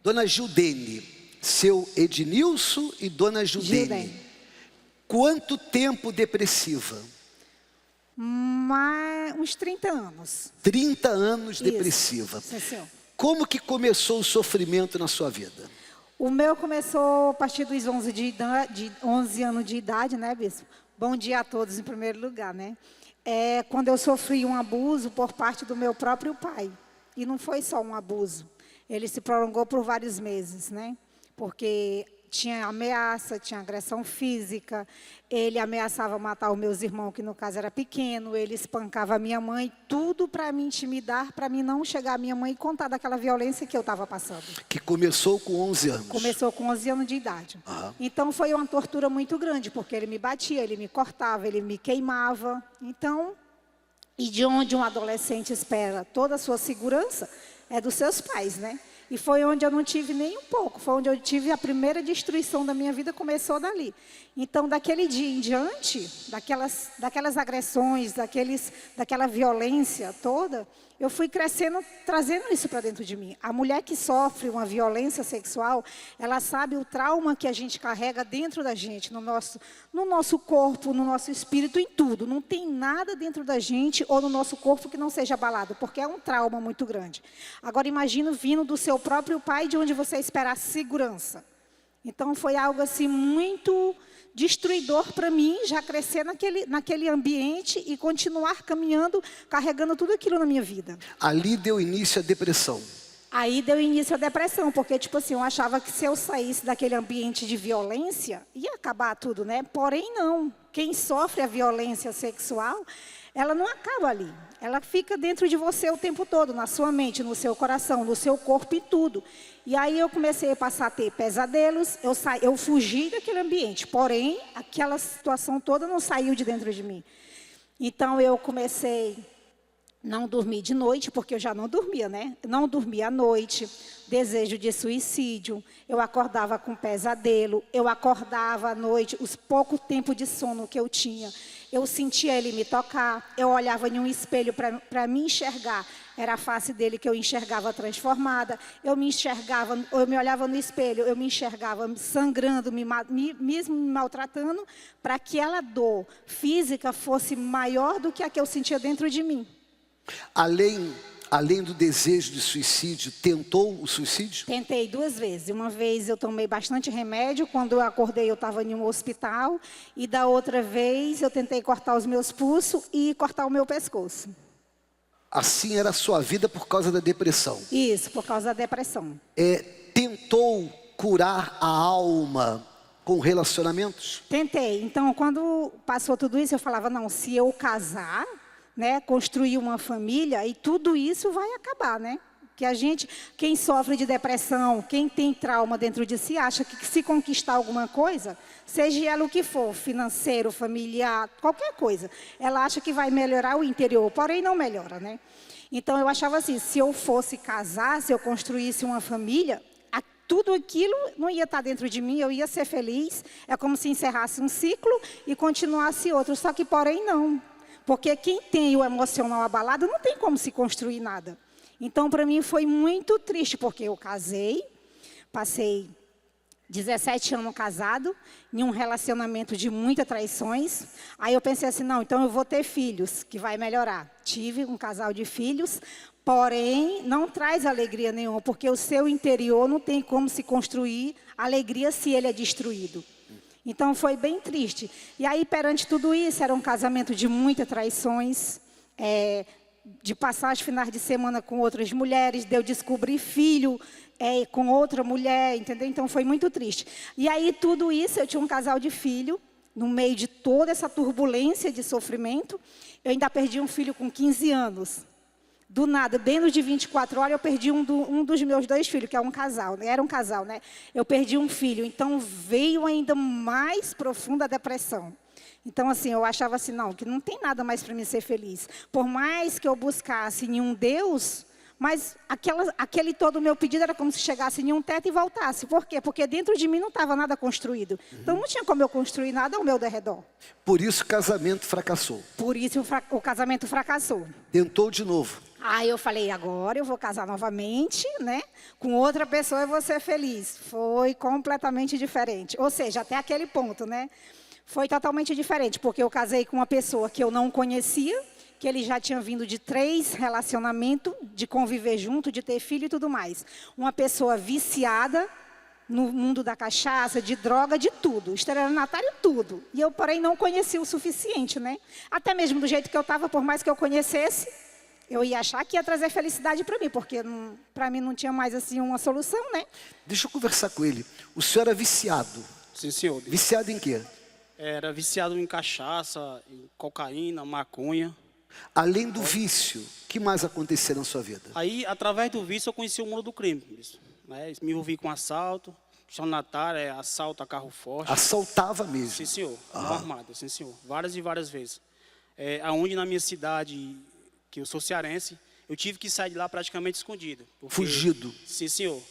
Dona Gildene, seu Ednilson e Dona Gildene. Gildene. Quanto tempo depressiva? Uns 30 anos. 30 anos Isso. depressiva. Sim, senhor. Como que começou o sofrimento na sua vida? O meu começou a partir dos 11 anos de idade, né, bispo? Bom dia a todos, em primeiro lugar, né? Quando eu sofri um abuso por parte do meu próprio pai. E não foi só um abuso. Ele se prolongou por vários meses, né? Porque tinha ameaça, tinha agressão física, ele ameaçava matar os meus irmãos, que no caso era pequeno, ele espancava a minha mãe, tudo para me intimidar, para mim não chegar à minha mãe e contar daquela violência que eu estava passando. Que começou com 11 anos. Começou com 11 anos de idade. Aham. Então foi uma tortura muito grande, porque ele me batia, ele me cortava, ele me queimava. Então, e de onde um adolescente espera toda a sua segurança, é dos seus pais, né? E foi onde eu não tive nem um pouco, foi onde eu tive a primeira destruição da minha vida, começou dali. Então, daquele dia em diante, daquelas agressões, daquela violência toda, eu fui crescendo, trazendo isso para dentro de mim. A mulher que sofre uma violência sexual, ela sabe o trauma que a gente carrega dentro da gente, no nosso corpo, no nosso espírito, em tudo. Não tem nada dentro da gente ou no nosso corpo que não seja abalado, porque é um trauma muito grande. Agora, imagina vindo do seu próprio pai, de onde você espera segurança. Então, foi algo assim muito destruidor para mim, já crescer naquele ambiente e continuar caminhando, carregando tudo aquilo na minha vida. Ali deu início à depressão. Aí deu início à depressão, porque, tipo assim, eu achava que se eu saísse daquele ambiente de violência, ia acabar tudo, né? Porém, não. Quem sofre a violência sexual, ela não acaba ali. Ela fica dentro de você o tempo todo, na sua mente, no seu coração, no seu corpo e tudo. E aí eu comecei a passar a ter pesadelos, eu fugi daquele ambiente. Porém, aquela situação toda não saiu de dentro de mim. Então, eu comecei a não dormir de noite, porque eu já não dormia, né? Não dormia à noite, desejo de suicídio, eu acordava com pesadelo, eu acordava à noite, os pouco tempo de sono que eu tinha, eu sentia ele me tocar, eu olhava em um espelho para me enxergar, era a face dele que eu enxergava transformada, eu me olhava no espelho, eu me enxergava sangrando, mesmo me maltratando, para que aquela dor física fosse maior do que a que eu sentia dentro de mim. Além do desejo de suicídio, tentou o suicídio? Tentei 2 vezes. Uma vez eu tomei bastante remédio, quando eu acordei eu estava em um hospital, e da outra vez eu tentei cortar os meus pulsos e cortar o meu pescoço. Assim era a sua vida por causa da depressão? Isso, por causa da depressão. Tentou curar a alma com relacionamentos? Tentei. Então, quando passou tudo isso, eu falava, não, se eu casar, né, construir uma família, e tudo isso vai acabar, né? Que quem sofre de depressão, quem tem trauma dentro de si, acha que se conquistar alguma coisa, seja ela o que for, financeiro, familiar, qualquer coisa, ela acha que vai melhorar o interior, porém não melhora, né? Então eu achava assim, se eu fosse casar, se eu construísse uma família, tudo aquilo não ia estar dentro de mim, eu ia ser feliz, é como se encerrasse um ciclo e continuasse outro, só que porém não. Porque quem tem o emocional abalado não tem como se construir nada. Então, para mim, foi muito triste, porque eu casei, passei 17 anos casado, em um relacionamento de muitas traições. Aí eu pensei assim, não, então eu vou ter filhos, que vai melhorar. Tive um casal de filhos, porém, não traz alegria nenhuma, porque o seu interior não tem como se construir alegria se ele é destruído. Então, foi bem triste. E aí, perante tudo isso, era um casamento de muitas traições, de passar os finais de semana com outras mulheres, de eu descobrir filho com outra mulher, entendeu? Então, foi muito triste. E aí, tudo isso, eu tinha um casal de filho, no meio de toda essa turbulência de sofrimento, eu ainda perdi um filho com 15 anos. Do nada, menos de 24 horas, eu perdi um dos meus 2 filhos, que é um casal, né? Era um casal, né? Eu perdi um filho, então veio ainda mais profunda a depressão. Então, assim, eu achava assim, não, que não tem nada mais para mim ser feliz. Por mais que eu buscasse em um Deus, mas aquele todo meu pedido era como se chegasse em um teto e voltasse. Por quê? Porque dentro de mim não estava nada construído. Então, não tinha como eu construir nada ao meu derredor. Por isso o casamento fracassou. Por isso o casamento fracassou. Tentou de novo. Aí eu falei, agora eu vou casar novamente, né? Com outra pessoa eu vou ser feliz. Foi completamente diferente. Ou seja, até aquele ponto, né? Foi totalmente diferente, porque eu casei com uma pessoa que eu não conhecia, que ele já tinha vindo de 3 relacionamentos, de conviver junto, de ter filho e tudo mais. Uma pessoa viciada no mundo da cachaça, de droga, de tudo, estelionatário, tudo. E eu, porém, não conhecia o suficiente, né? Até mesmo do jeito que eu estava, por mais que eu conhecesse, eu ia achar que ia trazer felicidade para mim, porque para mim não tinha mais assim uma solução, né? Deixa eu conversar com ele. O senhor era viciado. Sim, senhor. Viciado em quê? Era viciado em cachaça, em cocaína, maconha. Além do vício, o que mais aconteceu na sua vida? Aí, através do vício, eu conheci o mundo do crime. Né? Me envolvi com assalto, estelionatário, assalto a carro forte. Assaltava mesmo? Sim, senhor. Mão armada, sim, senhor. Várias e várias vezes. Aonde na minha cidade, que eu sou cearense, eu tive que sair de lá praticamente escondido. Fugido? Sim, senhor.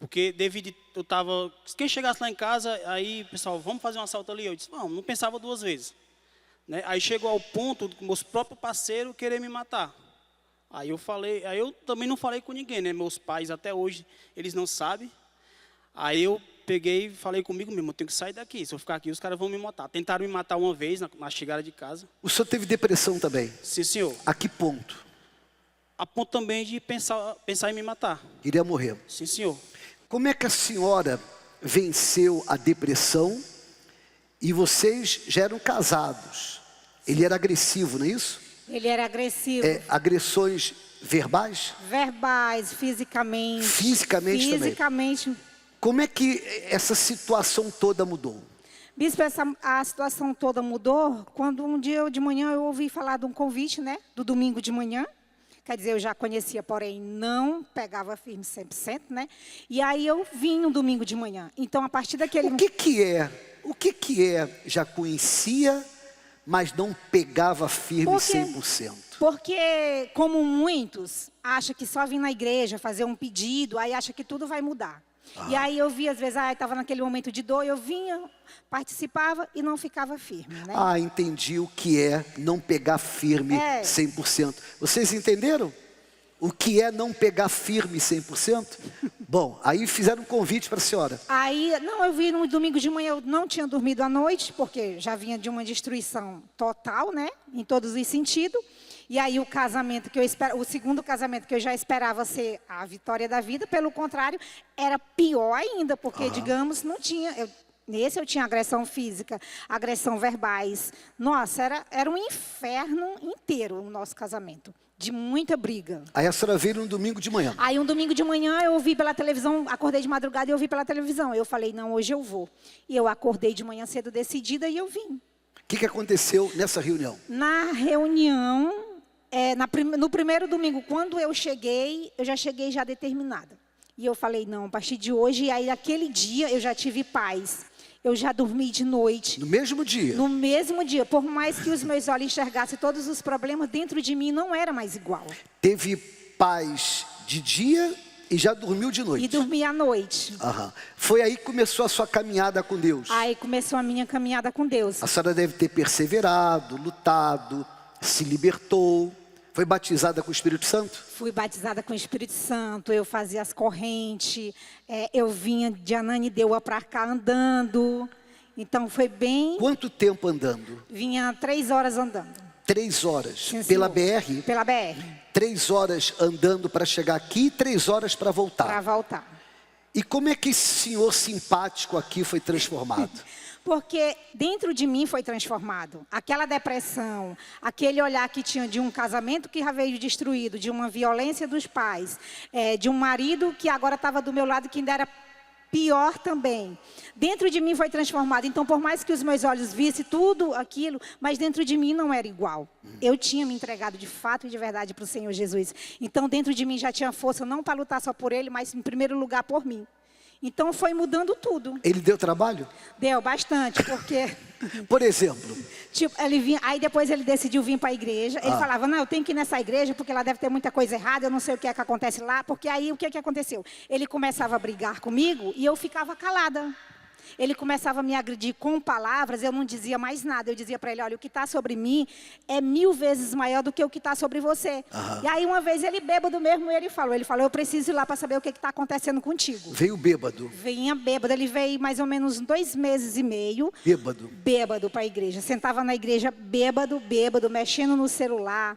Porque devido eu estava... Quem chegasse lá em casa, aí, pessoal, vamos fazer um assalto ali? Eu disse, não pensava 2 vezes. Né? Aí chegou ao ponto do meus próprios parceiros querer me matar. Aí eu também não falei com ninguém, né? Meus pais até hoje, eles não sabem. Aí eu peguei e falei comigo mesmo, eu tenho que sair daqui. Se eu ficar aqui, os caras vão me matar. Tentaram me matar uma vez na chegada de casa. O senhor teve depressão também? Sim, senhor. A que ponto? A ponto também de pensar em me matar. Iria morrer. Sim, senhor. Como é que a senhora venceu a depressão e vocês já eram casados? Ele era agressivo, não é isso? Ele era agressivo. Agressões verbais? Verbais, fisicamente. Fisicamente também? Fisicamente. Como é que essa situação toda mudou? Bispo, a situação toda mudou quando um dia de manhã eu ouvi falar de um convite, né? Do domingo de manhã. Quer dizer, eu já conhecia, porém não pegava firme 100%, né? E aí eu vim no domingo de manhã. Então, a partir daquele... O que é já conhecia, mas não pegava firme 100%? Porque, como muitos, acham que só vir na igreja, fazer um pedido, aí acha que tudo vai mudar. E aí eu via, às vezes, estava naquele momento de dor, eu vinha, participava e não ficava firme, né? Entendi o que é não pegar firme 100%. Vocês entenderam? O que é não pegar firme 100%? Bom, aí fizeram um convite para a senhora. Aí, eu vi no domingo de manhã, eu não tinha dormido à noite, porque já vinha de uma destruição total, né? Em todos os sentidos. E aí o casamento que o segundo casamento que eu já esperava ser a vitória da vida, pelo contrário, era pior ainda, porque, digamos, não tinha... Nesse eu tinha agressão física, agressão verbais. Nossa, era um inferno inteiro o nosso casamento. De muita briga. Aí a senhora veio no domingo de manhã. Aí um domingo de manhã eu ouvi pela televisão, acordei de madrugada e eu vi pela televisão. Eu falei, não, hoje eu vou. E eu acordei de manhã cedo decidida e eu vim. O que aconteceu nessa reunião? Na reunião, no primeiro domingo, quando eu já cheguei já determinada. E eu falei, não, a partir de hoje, e aí aquele dia eu já tive paz. Eu já dormi de noite. No mesmo dia? No mesmo dia. Por mais que os meus olhos enxergassem todos os problemas, dentro de mim não era mais igual. Teve paz de dia e já dormiu de noite? E dormi à noite. Foi aí que começou a sua caminhada com Deus? Aí começou a minha caminhada com Deus. A senhora deve ter perseverado, lutado, se libertou. Foi batizada com o Espírito Santo? Fui batizada com o Espírito Santo, eu fazia as correntes, eu vinha de Ananindeua para cá andando, então foi bem... Quanto tempo andando? Vinha 3 horas andando. 3 horas? Sim, pela senhor. BR? Pela BR. 3 horas andando para chegar aqui e 3 horas para voltar? Para voltar. E como é que esse senhor simpático aqui foi transformado? Porque dentro de mim foi transformado. Aquela depressão, aquele olhar que tinha de um casamento que já veio destruído, de uma violência dos pais, de um marido que agora estava do meu lado, que ainda era pior também. Dentro de mim foi transformado. Então, por mais que os meus olhos vissem tudo aquilo, mas dentro de mim não era igual. Eu tinha me entregado de fato e de verdade para o Senhor Jesus. Então, dentro de mim já tinha força, não para lutar só por Ele, mas em primeiro lugar por mim. Então, foi mudando tudo. Ele deu trabalho? Deu bastante, porque... Por exemplo? Tipo, ele vinha, aí depois ele decidiu vir para a igreja. Ele falava, não, eu tenho que ir nessa igreja, porque lá deve ter muita coisa errada, eu não sei o que é que acontece lá. Porque aí, o que é que aconteceu? Ele começava a brigar comigo e eu ficava calada. ele começava a me agredir com palavras, eu não dizia mais nada. Eu dizia para ele, olha, o que está sobre mim é 1000 vezes maior do que o que está sobre você. E aí uma vez ele bêbado mesmo, ele falou, eu preciso ir lá para saber o que está acontecendo contigo. Veio bêbado. Vinha bêbado, ele veio mais ou menos 2 meses e meio. Bêbado. Bêbado para a igreja. Sentava na igreja bêbado, mexendo no celular.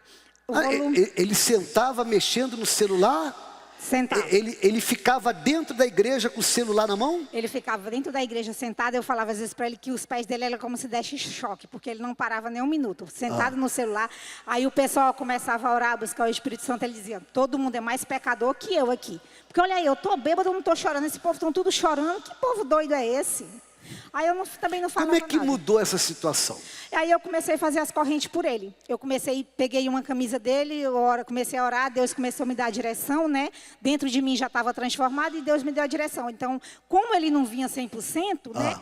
Ele sentava mexendo no celular? Sentava. Ele ficava dentro da igreja com o celular na mão? Ele ficava dentro da igreja sentado. Eu falava às vezes para ele que os pés dele eram como se desse choque, porque ele não parava nem um minuto, sentado no celular. Aí o pessoal começava a orar, buscar o Espírito Santo. Ele dizia, todo mundo é mais pecador que eu aqui. Porque olha aí, eu estou bêbado, eu não estou chorando. Esse povo estão tudo chorando. Que povo doido é esse? Aí eu também não falava nada. Como é que nada. mudou essa situação? Aí eu comecei a fazer as correntes por ele. Peguei uma camisa dele, comecei a orar, Deus começou a me dar a direção, né? Dentro de mim já estava transformado e Deus me deu a direção. Então, como ele não vinha 100%, né?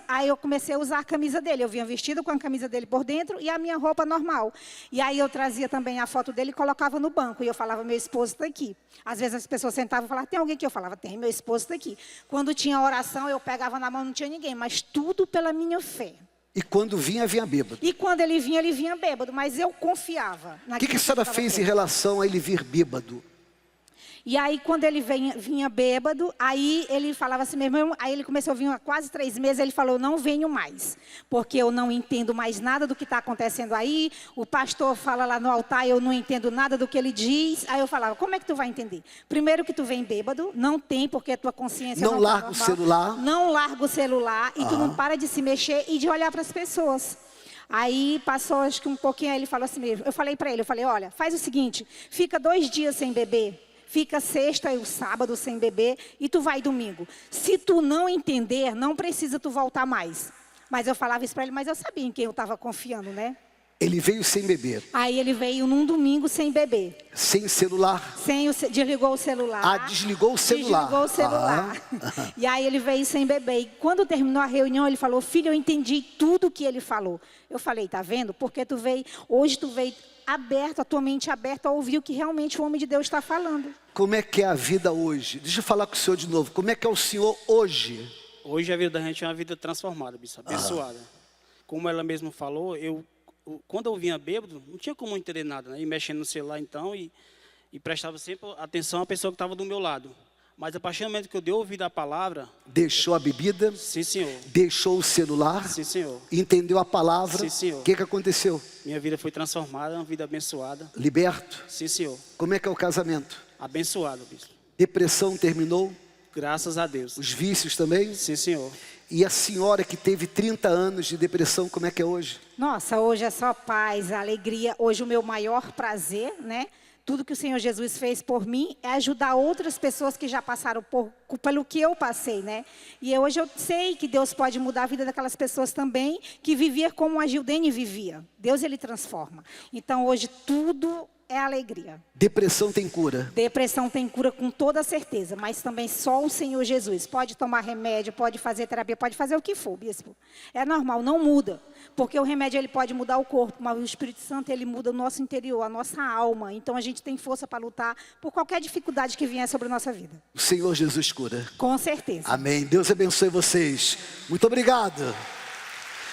Aí eu comecei a usar a camisa dele. Eu vinha vestido com a camisa dele por dentro e a minha roupa normal. E aí eu trazia também a foto dele e colocava no banco. E eu falava, meu esposo está aqui. Às vezes as pessoas sentavam e falavam, tem alguém aqui? Eu falava, tem, meu esposo está aqui. Quando tinha oração, eu pegava na mão, não tinha ninguém. Mas tudo pela minha fé. E quando vinha bêbado? E quando ele vinha bêbado. Mas eu confiava. O que a senhora fez em relação a ele vir bêbado? E aí, quando ele vinha bêbado, aí ele falava assim mesmo, aí ele começou a vir há quase 3 meses, ele falou, não venho mais, porque eu não entendo mais nada do que está acontecendo aí, o pastor fala lá no altar, eu não entendo nada do que ele diz. Aí eu falava, como é que tu vai entender? Primeiro que tu vem bêbado, não tem, porque a tua consciência não larga o celular. Não larga o celular, e tu não para de se mexer e de olhar para as pessoas. Aí passou, acho que um pouquinho, aí ele falou assim mesmo, eu falei para ele, olha, faz o seguinte, fica 2 dias sem beber. Fica sexta e o sábado sem beber e tu vai domingo. Se tu não entender, não precisa tu voltar mais. Mas eu falava isso para ele, mas eu sabia em quem eu estava confiando, né? Ele veio sem beber. Aí ele veio num domingo sem beber. Sem celular? Desligou o celular. Desligou o celular. Desligou o celular. E aí ele veio sem beber. E quando terminou a reunião, ele falou, filho, eu entendi tudo que ele falou. Eu falei, tá vendo? Porque hoje tu veio aberto, a tua mente aberta a ouvir o que realmente o homem de Deus está falando. Como é que é a vida hoje? Deixa eu falar com o senhor de novo. Como é que é o senhor hoje? Hoje a vida da gente é uma vida transformada, bispo, abençoada. Como ela mesma falou, quando eu vinha bêbado, não tinha como entender nada, né? E mexendo no celular então, e prestava sempre atenção à pessoa que estava do meu lado. Mas a partir do momento que eu dei ouvido à palavra... Deixou a bebida? Sim, senhor. Deixou o celular? Sim, senhor. Entendeu a palavra? Sim, senhor. O que aconteceu? Minha vida foi transformada, uma vida abençoada. Liberto? Sim, senhor. Como é que é o casamento? Abençoado, bispo. Depressão terminou? Graças a Deus. Os vícios também? Sim, senhor. E a senhora que teve 30 anos de depressão, como é que é hoje? Nossa, hoje é só paz, alegria. Hoje o meu maior prazer, né? Tudo que o Senhor Jesus fez por mim é ajudar outras pessoas que já passaram pelo que eu passei, né? E hoje eu sei que Deus pode mudar a vida daquelas pessoas também que viviam como a Gildene vivia. Deus, Ele transforma. Então, hoje tudo é alegria. Depressão tem cura? Depressão tem cura com toda certeza, mas também só o Senhor Jesus. Pode tomar remédio, pode fazer terapia, pode fazer o que for, bispo. É normal, não muda. Porque o remédio ele pode mudar o corpo, mas o Espírito Santo ele muda o nosso interior, a nossa alma. Então a gente tem força para lutar por qualquer dificuldade que vier sobre a nossa vida. O Senhor Jesus cura. Com certeza. Amém. Deus abençoe vocês. Muito obrigado.